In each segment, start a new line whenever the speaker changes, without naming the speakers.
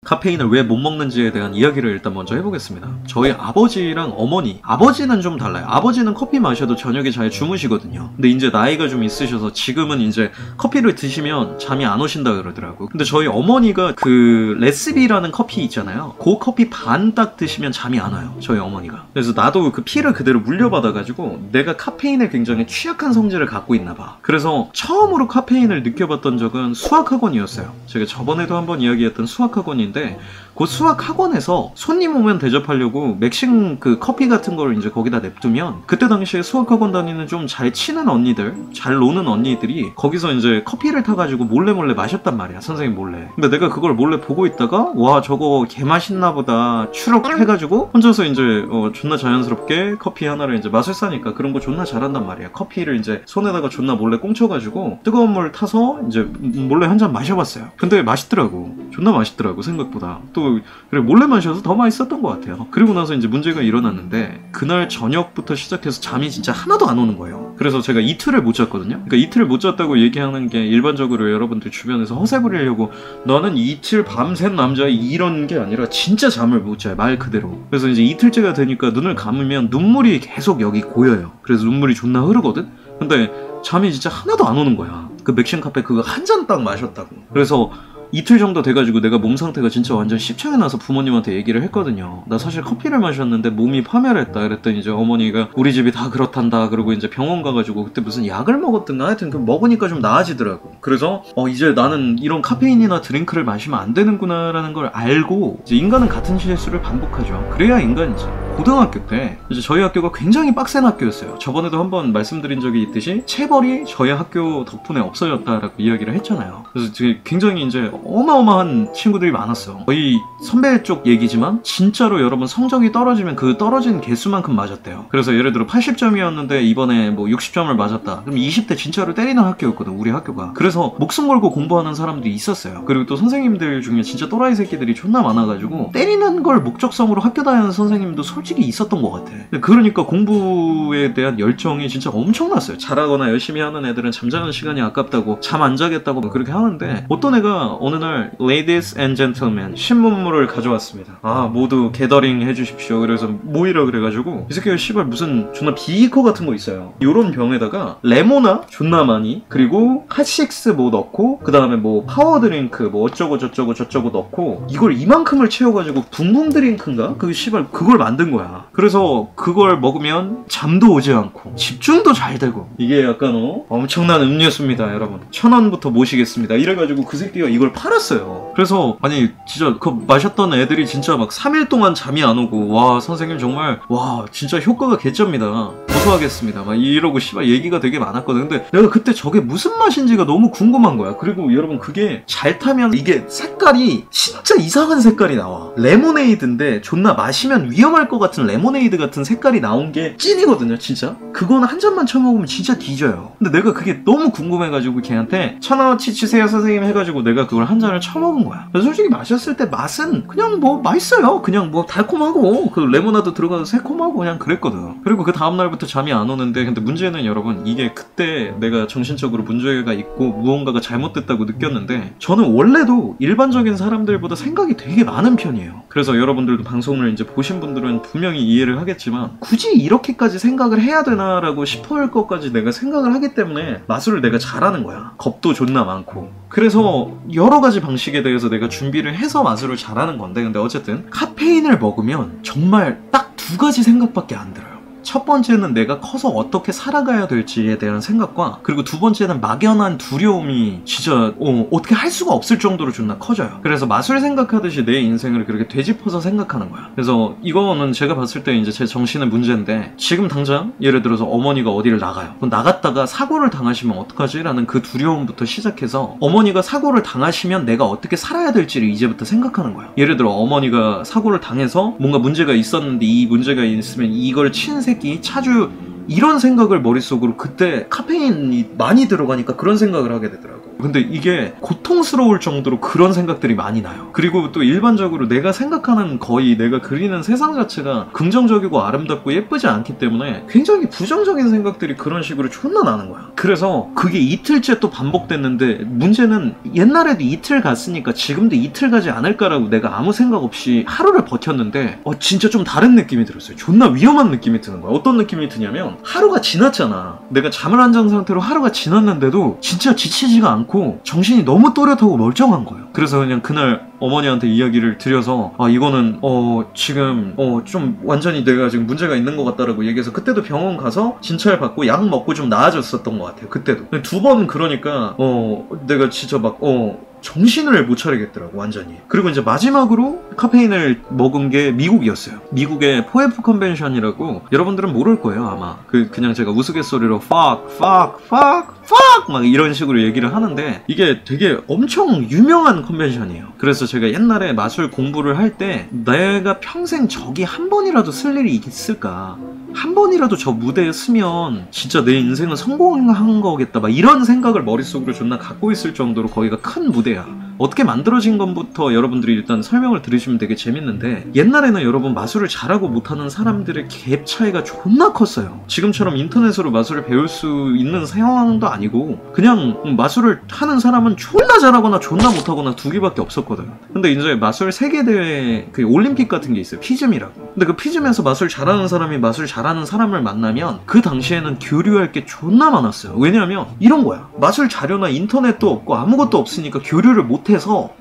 카페인을 왜 못 먹는지에 대한 이야기를 일단 먼저 해보겠습니다. 저희 아버지랑 어머니, 아버지는 좀 달라요. 아버지는 커피 마셔도 저녁에 잘 주무시거든요. 근데 이제 나이가 좀 있으셔서 지금은 이제 커피를 드시면 잠이 안 오신다 그러더라고요. 근데 저희 어머니가 그 레시피라는 커피 있잖아요. 그 커피 반 딱 드시면 잠이 안 와요, 저희 어머니가. 그래서 나도 그 피를 그대로 물려받아가지고 내가 카페인에 굉장히 취약한 성질을 갖고 있나 봐. 그래서 처음으로 카페인을 느껴봤던 적은 수학학원이었어요. 제가 저번에도 한번 이야기했던 수학학원인데, 그 수학학원에서 손님 오면 대접하려고 맥심 그 커피 같은 걸 이제 거기다 냅두면, 그때 당시에 수학학원 다니는 좀 잘 치는 언니들, 잘 노는 언니들이 거기서 이제 커피를 타가지고 몰래 마셨단 말이야, 선생님 몰래. 근데 내가 그걸 몰래 보고 있다가, 와 저거 개 맛있나 보다 추록해가지고 혼자서 이제 존나 자연스럽게 커피 하나를 이제 마술사니까 그런 거 존나 잘한단 말이야. 커피를 이제 손에다가 존나 몰래 꽁쳐가지고 뜨거운 물 타서 이제 몰래 한 잔 마셔봤어요. 근데 맛있더라고. 존나 맛있더라고, 생각보다. 또 그래 몰래 마셔서 더 맛있었던 것 같아요. 그리고 나서 이제 문제가 일어났는데, 그날 저녁부터 시작해서 잠이 진짜 하나도 안 오는 거예요. 그래서 제가 이틀을 못 잤거든요. 그러니까 이틀을 못 잤다고 얘기하는 게 일반적으로 여러분들 주변에서 허세 부리려고 너는 이틀 밤샌 남자 이런 게 아니라 진짜 잠을 못 자요, 말 그대로. 그래서 이제 이틀째가 되니까 눈을 감으면 눈물이 계속 여기 고여요. 그래서 눈물이 존나 흐르거든. 근데 잠이 진짜 하나도 안 오는 거야. 그 맥심 카페 그거 한 잔 딱 마셨다고. 그래서 이틀 정도 돼가지고 내가 몸 상태가 진짜 완전 십창이 나서 부모님한테 얘기를 했거든요. 나 사실 커피를 마셨는데 몸이 파멸했다. 그랬더니 이제 어머니가 우리 집이 다 그렇단다. 그러고 이제 병원 가가지고 그때 무슨 약을 먹었든가 하여튼 그 먹으니까 좀 나아지더라고. 그래서 이제 나는 이런 카페인이나 드링크를 마시면 안 되는구나 라는 걸 알고, 이제 인간은 같은 실수를 반복하죠. 그래야 인간이지. 고등학교 때 이제 저희 학교가 굉장히 빡센 학교였어요. 저번에도 한번 말씀드린 적이 있듯이 체벌이 저희 학교 덕분에 없어졌다라고 이야기를 했잖아요. 그래서 굉장히 이제 어마어마한 친구들이 많았어. 거의 선배 쪽 얘기지만 진짜로 여러분 성적이 떨어지면 그 떨어진 개수만큼 맞았대요. 그래서 예를 들어 80점이었는데 이번에 뭐 60점을 맞았다. 그럼 20대 진짜로 때리는 학교였거든, 우리 학교가. 그래서 목숨 걸고 공부하는 사람들이 있었어요. 그리고 또 선생님들 중에 진짜 또라이 새끼들이 존나 많아가지고 때리는 걸 목적성으로 학교 다니는 선생님도 솔직히 있었던 것 같아. 그러니까 공부에 대한 열정이 진짜 엄청났어요. 잘하거나 열심히 하는 애들은 잠자는 시간이 아깝다고 잠 안 자겠다고 그렇게 하는데, 어떤 애가 어느 날 Ladies and Gentlemen 신문물을 가져왔습니다. 모두 게더링 해주십시오. 그래서 모이라 그래가지고 이 새끼가 씨발 무슨 존나 비이커 같은 거 있어요. 요런 병에다가 레모나 존나 많이, 그리고 핫식스 뭐 넣고, 그 다음에 뭐 파워드링크 뭐 어쩌고 저쩌고 넣고, 이걸 이만큼을 채워가지고 붕붕 드링크인가? 그 씨발 그걸 만든 거야. 그래서 그걸 먹으면 잠도 오지 않고 집중도 잘 되고, 이게 약간 엄청난 음료수입니다 여러분. 1,000원부터 모시겠습니다. 이래가지고 그 새끼가 이걸 팔았어요. 그래서 아니 진짜 그 마셨던 애들이 진짜 막 3일 동안 잠이 안 오고, 와 선생님 정말 와 진짜 효과가 개쩝니다. 고소하겠습니다. 막 이러고 씨발 얘기가 되게 많았거든. 근데 내가 그때 저게 무슨 맛인지가 너무 궁금한 거야. 그리고 여러분 그게 잘 타면 이게 색깔이 진짜 이상한 색깔이 나와. 레모네이드인데 존나 마시면 위험할 것 같은 레모네이드 같은 색깔이 나온 게 찐이거든요 진짜. 그거는 한 잔만 처먹으면 진짜 뒤져요. 근데 내가 그게 너무 궁금해가지고 걔한테 1,000원어치 주세요 선생님 해가지고 내가 그걸 한 잔을 처먹은 거야. 그래서 솔직히 마셨을 때 맛은 그냥 뭐 맛있어요. 그냥 뭐 달콤하고 그 레모나드 들어가서 새콤하고 그냥 그랬거든. 그리고 그 다음날부터 잠이 안 오는데, 근데 문제는 여러분 이게 그때 내가 정신적으로 문제가 있고 무언가가 잘못됐다고 느꼈는데, 저는 원래도 일반적인 사람들보다 생각이 되게 많은 편이에요. 그래서 여러분들도 방송을 이제 보신 분들은 분명히 이해를 하겠지만, 굳이 이렇게까지 생각을 해야 되나라고 싶을 것까지 내가 생각을 하기 때문에 마술을 내가 잘하는 거야. 겁도 존나 많고. 그래서 여러 가지 방식에 대해서 내가 준비를 해서 마술을 잘하는 건데, 근데 어쨌든 카페인을 먹으면 정말 딱 2가지 생각밖에 안 들어요. 첫 번째는 내가 커서 어떻게 살아가야 될지에 대한 생각과, 그리고 두 번째는 막연한 두려움이 진짜 어떻게 할 수가 없을 정도로 존나 커져요. 그래서 마술 생각하듯이 내 인생을 그렇게 되짚어서 생각하는 거야. 그래서 이거는 제가 봤을 때 이제 제 정신의 문제인데, 지금 당장 예를 들어서 어머니가 어디를 나가요. 그럼 나갔다가 사고를 당하시면 어떡하지? 라는 그 두려움부터 시작해서 어머니가 사고를 당하시면 내가 어떻게 살아야 될지를 이제부터 생각하는 거야. 예를 들어 어머니가 사고를 당해서 뭔가 문제가 있었는데, 이 문제가 있으면 이걸 친 새끼 차주, 이런 생각을 머릿속으로, 그때 카페인이 많이 들어가니까 그런 생각을 하게 되더라고. 근데 이게 고통스러울 정도로 그런 생각들이 많이 나요. 그리고 또 일반적으로 내가 생각하는 거의 내가 그리는 세상 자체가 긍정적이고 아름답고 예쁘지 않기 때문에 굉장히 부정적인 생각들이 그런 식으로 존나 나는 거야. 그래서 그게 이틀째 또 반복됐는데 문제는 옛날에도 이틀 갔으니까 지금도 이틀 가지 않을까라고 내가 아무 생각 없이 하루를 버텼는데 진짜 좀 다른 느낌이 들었어요. 존나 위험한 느낌이 드는 거야. 어떤 느낌이 드냐면 하루가 지났잖아. 내가 잠을 안 잔 상태로 하루가 지났는데도 진짜 지치지가 않고 정신이 너무 또렷하고 멀쩡한 거예요. 그래서 그냥 그날 어머니한테 이야기를 드려서 이거는 지금 좀 완전히 내가 지금 문제가 있는 것 같다라고 얘기해서 그때도 병원 가서 진찰 받고 약 먹고 좀 나아졌었던 것 같아요. 그때도 두 번 그러니까 내가 진짜 막 정신을 못 차리겠더라고 완전히. 그리고 이제 마지막으로 카페인을 먹은 게 미국이었어요. 미국의 포에프 컨벤션이라고 여러분들은 모를 거예요 아마. 그냥 제가 우스갯소리로 fuck 막 이런 식으로 얘기를 하는데 이게 되게 엄청 유명한 컨벤션이에요. 그래서 제가 옛날에 마술 공부를 할 때 내가 평생 저기 한 번이라도 쓸 일이 있을까, 한 번이라도 저 무대에 서면 진짜 내 인생은 성공한 거겠다 막 이런 생각을 머릿속으로 존나 갖고 있을 정도로 거기가 큰 무대야. 어떻게 만들어진 것부터 여러분들이 일단 설명을 들으시면 되게 재밌는데 옛날에는 여러분 마술을 잘하고 못하는 사람들의 갭 차이가 존나 컸어요. 지금처럼 인터넷으로 마술을 배울 수 있는 상황도 아니고 그냥 마술을 하는 사람은 존나 잘하거나 존나 못하거나 두 개밖에 없었거든. 근데 이제 마술 세계대회 그 올림픽 같은 게 있어요. 피즘이라고. 근데 그 피즘에서 마술 잘하는 사람이 마술 잘하는 사람을 만나면 그 당시에는 교류할 게 존나 많았어요. 왜냐하면 이런 거야. 마술 자료나 인터넷도 없고 아무것도 없으니까 교류를 못해서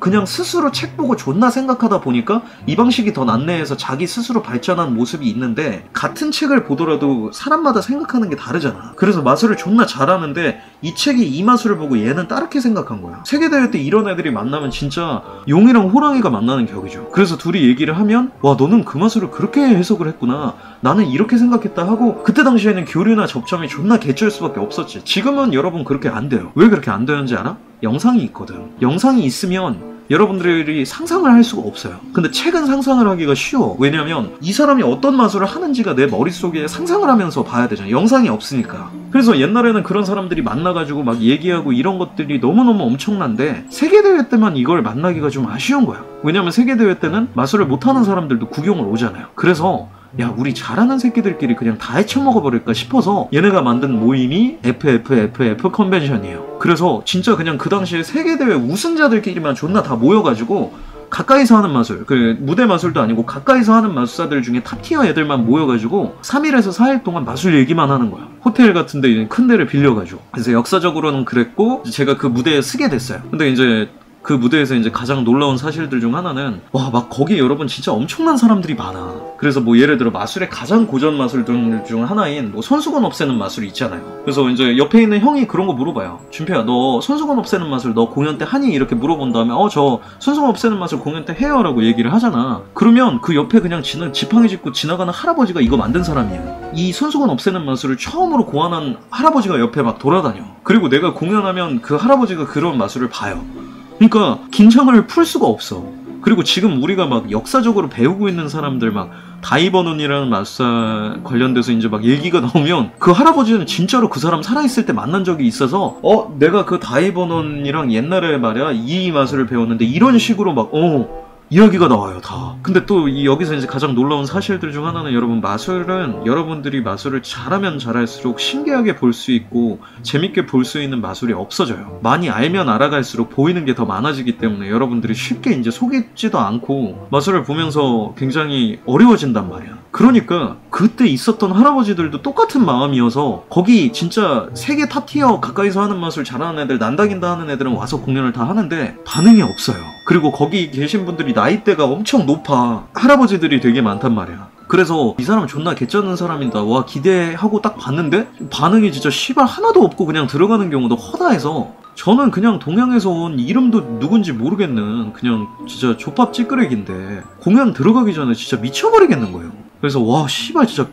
그냥 스스로 책 보고 존나 생각하다 보니까 이 방식이 더 낫네 해서 자기 스스로 발전한 모습이 있는데 같은 책을 보더라도 사람마다 생각하는 게 다르잖아. 그래서 마술을 존나 잘하는데 이 책이 이 마술을 보고 얘는 다르게 생각한 거야. 세계대회 때 이런 애들이 만나면 진짜 용이랑 호랑이가 만나는 격이죠. 그래서 둘이 얘기를 하면 와 너는 그 마술을 그렇게 해석을 했구나, 나는 이렇게 생각했다 하고 그때 당시에는 교류나 접점이 존나 개쩔 수밖에 없었지. 지금은 여러분 그렇게 안 돼요. 왜 그렇게 안 되는지 알아? 영상이 있거든. 영상이 있으면 여러분들이 상상을 할 수가 없어요. 근데 책은 상상을 하기가 쉬워. 왜냐면 이 사람이 어떤 마술을 하는지가 내 머릿속에 상상을 하면서 봐야 되잖아. 영상이 없으니까. 그래서 옛날에는 그런 사람들이 만나가지고 막 얘기하고 이런 것들이 너무너무 엄청난데 세계대회 때만 이걸 만나기가 좀 아쉬운 거야. 왜냐면 세계대회 때는 마술을 못하는 사람들도 구경을 오잖아요. 그래서 야 우리 잘하는 새끼들끼리 그냥 다 헤쳐먹어버릴까 싶어서 얘네가 만든 모임이 FFFF 컨벤션이에요. 그래서 진짜 그냥 그 당시에 세계대회 우승자들끼리만 존나 다 모여가지고 가까이서 하는 마술, 그 무대 마술도 아니고 가까이서 하는 마술사들 중에 탑티어 애들만 모여가지고 3일에서 4일 동안 마술 얘기만 하는 거야. 호텔 같은데 이제 큰 데를 빌려가지고. 그래서 역사적으로는 그랬고 제가 그 무대에 쓰게 됐어요. 근데 이제 그 무대에서 이제 가장 놀라운 사실들 중 하나는 와 막 거기 여러분 진짜 엄청난 사람들이 많아. 그래서 뭐 예를 들어 마술의 가장 고전 마술들 중 하나인 뭐 손수건 없애는 마술이 있잖아요. 그래서 이제 옆에 있는 형이 그런 거 물어봐요. 준표야 너 손수건 없애는 마술 너 공연 때 하니? 이렇게 물어본 다음에 저 손수건 없애는 마술 공연 때 해요 라고 얘기를 하잖아. 그러면 그 옆에 그냥 지팡이 짚고 지나가는 할아버지가 이거 만든 사람이에요. 이 손수건 없애는 마술을 처음으로 고안한 할아버지가 옆에 막 돌아다녀. 그리고 내가 공연하면 그 할아버지가 그런 마술을 봐요. 그러니까 긴장을 풀 수가 없어. 그리고 지금 우리가 막 역사적으로 배우고 있는 사람들 막 다이버논이라는 마술사 관련돼서 이제 막 얘기가 나오면 그 할아버지는 진짜로 그 사람 살아있을 때 만난 적이 있어서 내가 그 다이버논이랑 옛날에 말이야 이 마술을 배웠는데 이런 식으로 막 이야기가 나와요 다. 근데 또 여기서 이제 가장 놀라운 사실들 중 하나는 여러분 마술은 여러분들이 마술을 잘하면 잘할수록 신기하게 볼 수 있고 재밌게 볼 수 있는 마술이 없어져요. 많이 알면 알아갈수록 보이는 게 더 많아지기 때문에 여러분들이 쉽게 이제 속이지도 않고 마술을 보면서 굉장히 어려워진단 말이야. 그러니까 그때 있었던 할아버지들도 똑같은 마음이어서 거기 진짜 세계 탑티어 가까이서 하는 마술 잘하는 애들 난다긴다 하는 애들은 와서 공연을 다 하는데 반응이 없어요. 그리고 거기 계신 분들이 나이대가 엄청 높아. 할아버지들이 되게 많단 말이야. 그래서 이 사람은 존나 개쩌는 사람이다 와 기대하고 딱 봤는데 반응이 진짜 씨발 하나도 없고 그냥 들어가는 경우도 허다해서 저는 그냥 동양에서 온 이름도 누군지 모르겠는 그냥 진짜 족밥 찌끄레기인데 공연 들어가기 전에 진짜 미쳐버리겠는 거예요. 그래서 와 씨발 진짜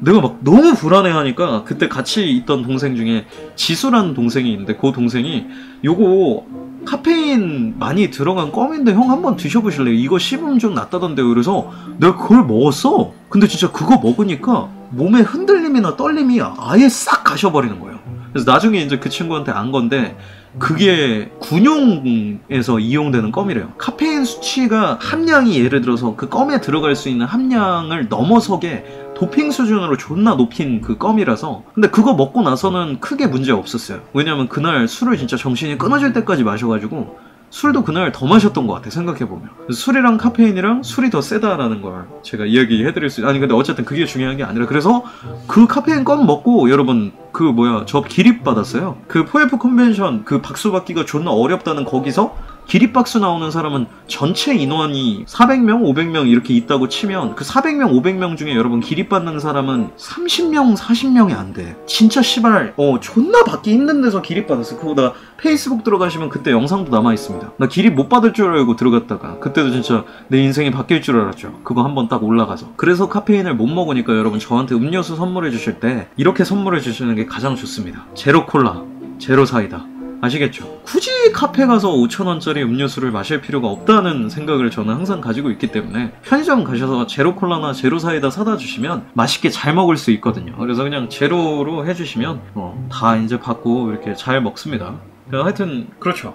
내가 막 너무 불안해하니까 그때 같이 있던 동생 중에 지수라는 동생이 있는데 그 동생이 요거 카페인 많이 들어간 껌인데 형 한번 드셔보실래요? 이거 씹으면 좀 낫다던데요. 그래서 내가 그걸 먹었어. 근데 진짜 그거 먹으니까 몸에 흔들림이나 떨림이 아예 싹 가셔버리는 거예요. 그래서 나중에 이제 그 친구한테 안 건데 그게 군용에서 이용되는 껌이래요. 카페인 수치가 함량이 예를 들어서 그 껌에 들어갈 수 있는 함량을 넘어서게 도핑 수준으로 존나 높인 그 껌이라서. 근데 그거 먹고 나서는 크게 문제 없었어요. 왜냐면 그날 술을 진짜 정신이 끊어질 때까지 마셔가지고 술도 그날 더 마셨던 것 같아, 생각해보면. 술이랑 카페인이랑 술이 더 세다라는 걸 제가 이야기해드릴 수, 아니 근데 어쨌든 그게 중요한 게 아니라, 그래서 그 카페인 껌 먹고 여러분 저 기립 받았어요. 그 포에프 컨벤션 그 박수 받기가 존나 어렵다는 거기서 기립박수 나오는 사람은 전체 인원이 400명, 500명 이렇게 있다고 치면 그 400명, 500명 중에 여러분 기립받는 사람은 30명, 40명이 안 돼. 진짜 씨발 존나 받기 힘든 데서 기립받았어. 그거 나 페이스북 들어가시면 그때 영상도 남아있습니다. 나 기립 못 받을 줄 알고 들어갔다가 그때도 진짜 내 인생이 바뀔 줄 알았죠. 그거 한번 딱 올라가서. 그래서 카페인을 못 먹으니까 여러분 저한테 음료수 선물해 주실 때 이렇게 선물해 주시는 게 가장 좋습니다. 제로 콜라, 제로 사이다. 아시겠죠? 굳이 카페 가서 5,000원짜리 음료수를 마실 필요가 없다는 생각을 저는 항상 가지고 있기 때문에 편의점 가셔서 제로 콜라나 제로 사이다 사다 주시면 맛있게 잘 먹을 수 있거든요. 그래서 그냥 제로로 해주시면 다 이제 받고 이렇게 잘 먹습니다. 하여튼 그렇죠.